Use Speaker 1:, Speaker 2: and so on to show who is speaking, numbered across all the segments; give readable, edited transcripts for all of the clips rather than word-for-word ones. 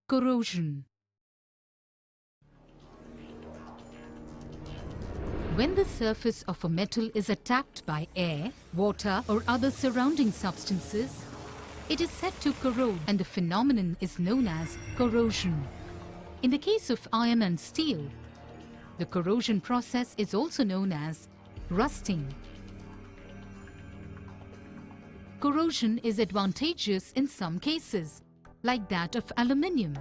Speaker 1: Corrosion. When the surface of a metal is attacked by air, water or other surrounding substances, it is said to corrode, and the phenomenon is known as corrosion. In the case of iron and steel, the corrosion process is also known as rusting. Corrosion is advantageous in some cases, like that of aluminium.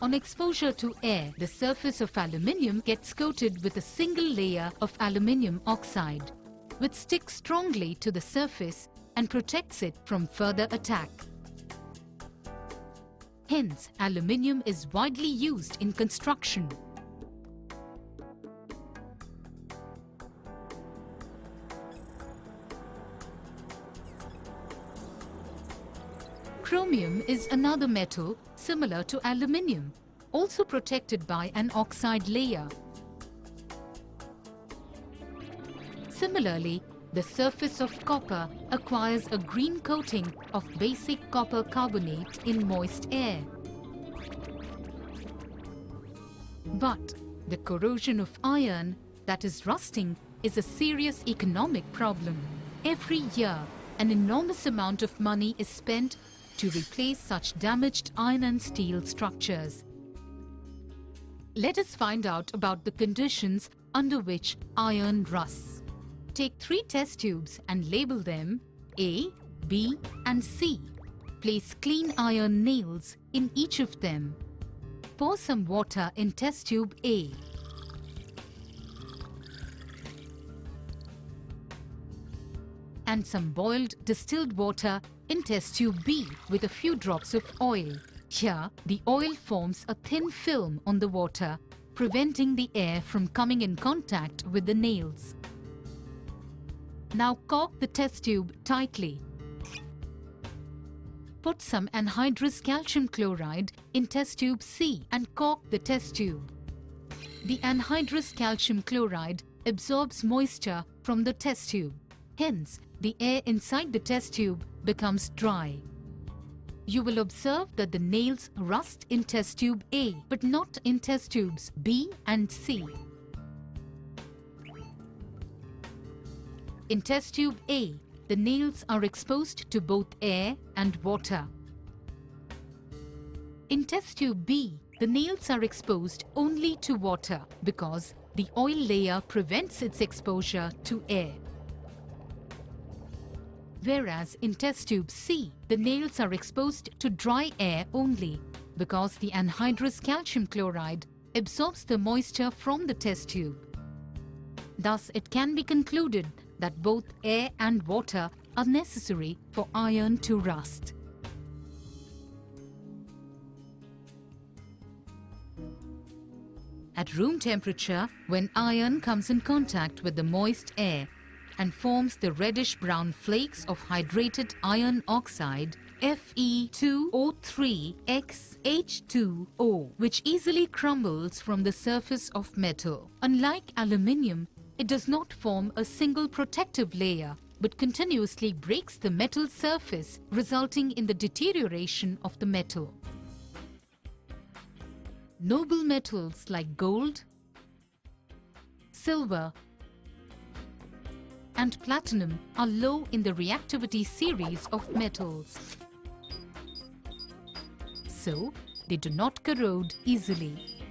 Speaker 1: On exposure to air, the surface of aluminium gets coated with a single layer of aluminium oxide, which sticks strongly to the surface and protects it from further attack. Hence, aluminium is widely used in construction. Chromium is another metal similar to aluminium, also protected by an oxide layer. Similarly, the surface of copper acquires a green coating of basic copper carbonate in moist air. But the corrosion of iron, that is rusting, is a serious economic problem. Every year, an enormous amount of money is spent to replace such damaged iron and steel structures. Let us find out about the conditions under which iron rusts. Take 3 test tubes and label them A, B and C. Place clean iron nails in each of them. Pour some water in test tube A. And some boiled distilled water in test tube B with a few drops of oil. Here, the oil forms a thin film on the water, preventing the air from coming in contact with the nails. Now cork the test tube tightly. Put some anhydrous calcium chloride in test tube C and cork the test tube. The anhydrous calcium chloride absorbs moisture from the test tube. Hence, the air inside the test tube becomes dry. You will observe that the nails rust in test tube A, but not in test tubes B and C. In test tube A, the nails are exposed to both air and water. In test tube B, the nails are exposed only to water because the oil layer prevents its exposure to air. Whereas in test tube C, the nails are exposed to dry air only because the anhydrous calcium chloride absorbs the moisture from the test tube. Thus, it can be concluded that both air and water are necessary for iron to rust. At room temperature, when iron comes in contact with the moist air and forms the reddish-brown flakes of hydrated iron oxide, Fe2O3xH2O, which easily crumbles from the surface of metal. Unlike aluminium, it does not form a single protective layer, but continuously breaks the metal surface, resulting in the deterioration of the metal. Noble metals like gold, silver, and platinum are low in the reactivity series of metals. So, they do not corrode easily.